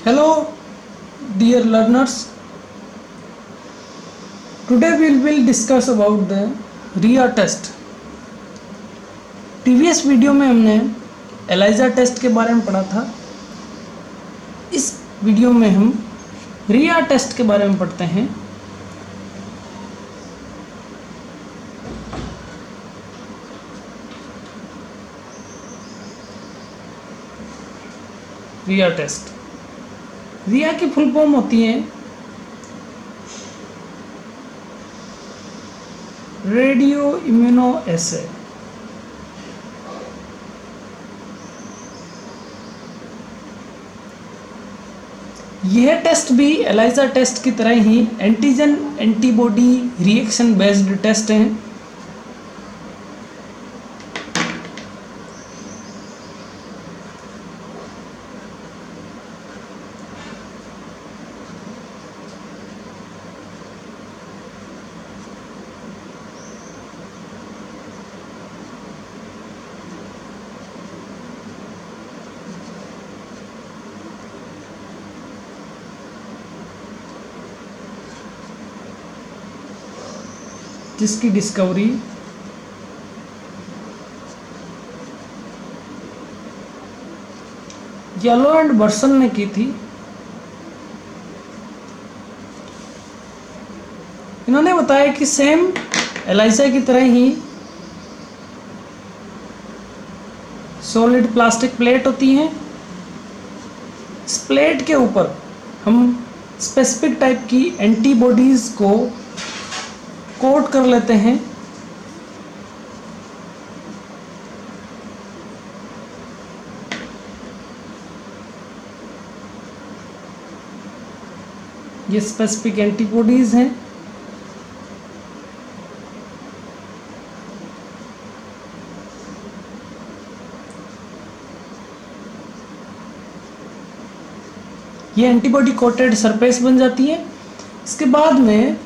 Hello, dear learners. Today we will discuss about the RIA test. Previous video में हमने ELISA test के बारे में पढ़ा था। इस वीडियो में हम रिया टेस्ट के बारे में पढ़ते हैं। रिया टेस्ट, रिया की फुल फॉर्म होती है रेडियो इम्यूनो एसे। यह टेस्ट भी एलाइजा टेस्ट की तरह ही antigen antibody reaction based test है। जिसकी डिस्कवरी येलो एंड बर्सन ने की थी। इन्होंने बताया कि सेम एलाइजा की तरह ही सॉलिड प्लास्टिक प्लेट होती है। इस प्लेट के ऊपर हम स्पेसिफिक टाइप की एंटीबॉडीज को कोट कर लेते हैं। ये स्पेसिफिक एंटीबॉडीज हैं। ये एंटीबॉडी कोटेड सरफेस बन जाती है। इसके बाद में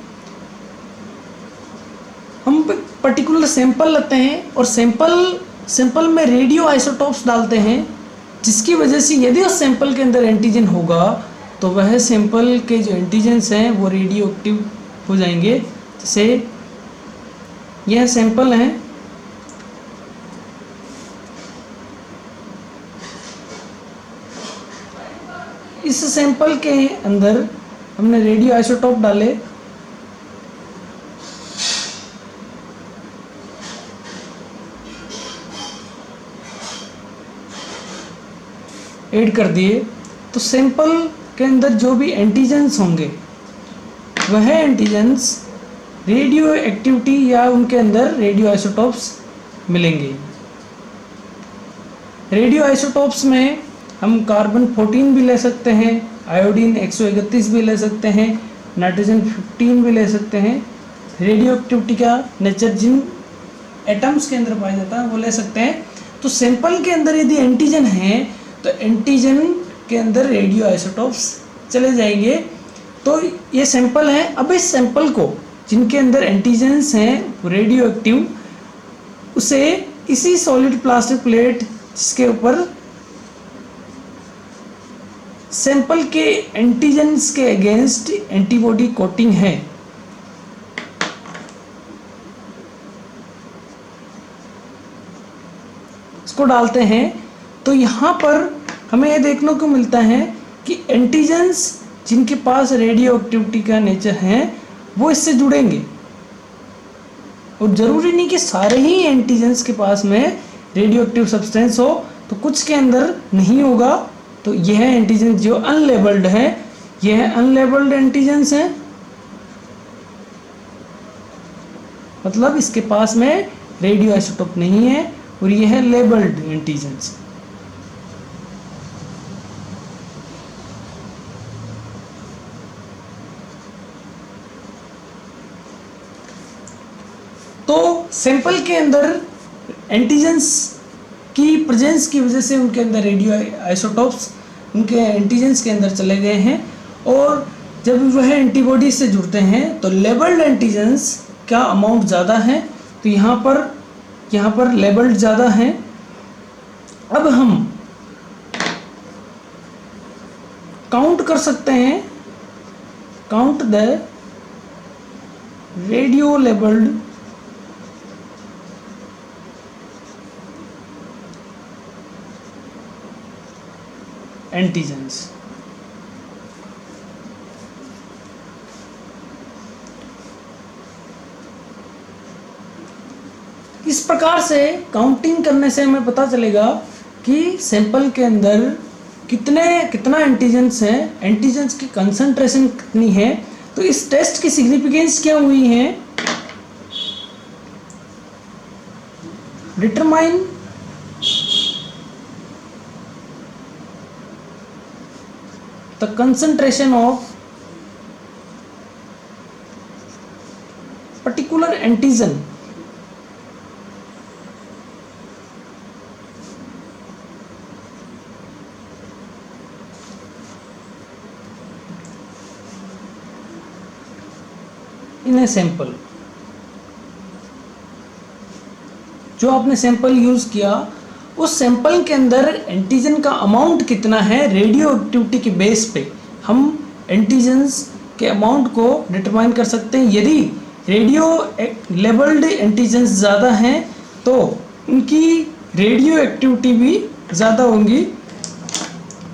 हम पर्टिकुलर सैंपल लेते हैं और सैंपल में रेडियो आइसोटोप्स डालते हैं, जिसकी वजह से यदि उस सैंपल के अंदर एंटीजन होगा तो वह सैंपल के जो एंटीजन्स हैं वो रेडियो एक्टिव हो जाएंगे। जैसे यह सैंपल हैं, इस सैंपल के अंदर हमने रेडियो आइसोटोप डाले, ऐड कर दिए, तो सैंपल के अंदर जो भी एंटीजन्स होंगे वह एंटीजन्स रेडियो एक्टिविटी या उनके अंदर रेडियो आइसोटोप्स मिलेंगे। रेडियो आइसोटोप्स में हम कार्बन 14 भी ले सकते हैं, आयोडीन 131 भी ले सकते हैं, नाइट्रोजन 15 भी ले सकते हैं। रेडियो एक्टिविटी का नेचर जिन एटम्स के अंदर पाया जाता है वो ले सकते हैं। तो सैंपल के अंदर यदि एंटीजन है तो एंटीजन के अंदर रेडियो आइसोटोप्स चले जाएंगे। तो ये सैंपल है। अब इस सैंपल को जिनके अंदर एंटीजन्स हैं रेडियो एक्टिव, उसे इसी सॉलिड प्लास्टिक प्लेट जिसके ऊपर सैंपल के एंटीजन्स के अगेंस्ट एंटीबॉडी कोटिंग है, इसको डालते हैं। तो यहाँ पर हमें यह देखने को मिलता है कि एंटीजन्स जिनके पास रेडियो एक्टिविटी का नेचर है वो इससे जुड़ेंगे, और ज़रूरी नहीं कि सारे ही एंटीजन्स के पास में रेडियो एक्टिव सब्सटेंस हो, तो कुछ के अंदर नहीं होगा। तो यह एंटीजन जो अनलेबल्ड है, यह अनलेबल्ड एंटीजन्स हैं, मतलब इसके पास में रेडियो आइसोटोप नहीं है, और यह है लेबल्ड एंटीजन्स। तो सैंपल के अंदर एंटीजन्स की प्रेजेंस की वजह से उनके अंदर रेडियो आइसोटोप्स उनके एंटीजन्स के अंदर चले गए हैं, और जब वह एंटीबॉडी से जुड़ते हैं तो लेबल्ड एंटीजन्स का अमाउंट ज़्यादा है। तो यहाँ पर लेबल्ड ज़्यादा हैं। अब हम काउंट कर सकते हैं, count the radio labelled antigens. इस प्रकार से काउंटिंग करने से हमें पता चलेगा कि सैंपल के अंदर कितना एंटीजेंस है, एंटीजेंस की कंसंट्रेशन कितनी है। तो इस टेस्ट की सिग्निफिकेंस क्या हुई है, determine the concentration of particular antigen in a sample। जो आपने सैंपल यूज किया उस सैंपल के अंदर एंटीजन का अमाउंट कितना है, रेडियो एक्टिविटी के बेस पे हम एंटीजन्स के अमाउंट को डिटरमाइन कर सकते हैं। यदि रेडियो लेबल्ड एंटीजन्स ज़्यादा हैं तो उनकी रेडियो एक्टिविटी भी ज़्यादा होंगी।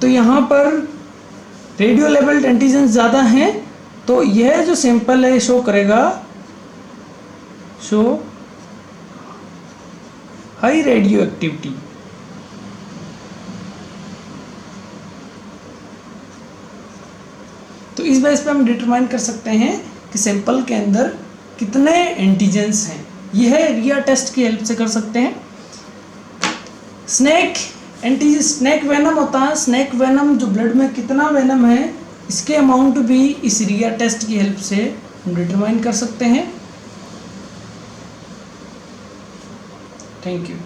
तो यहाँ पर रेडियो लेबल्ड एंटीजन्स ज़्यादा हैं तो यह जो सैंपल है शो करेगा, शो हाई रेडियो एक्टिविटी। तो इस बेस पे हम डिटरमाइन कर सकते हैं कि सैंपल के अंदर कितने एंटीजेंस हैं। यह रिया टेस्ट की हेल्प से कर सकते हैं। स्नेक वेनम होता है, स्नेक वेनम जो ब्लड में कितना वेनम है इसके अमाउंट भी इस रिया टेस्ट की हेल्प से हम डिटरमाइन कर सकते हैं। Thank you.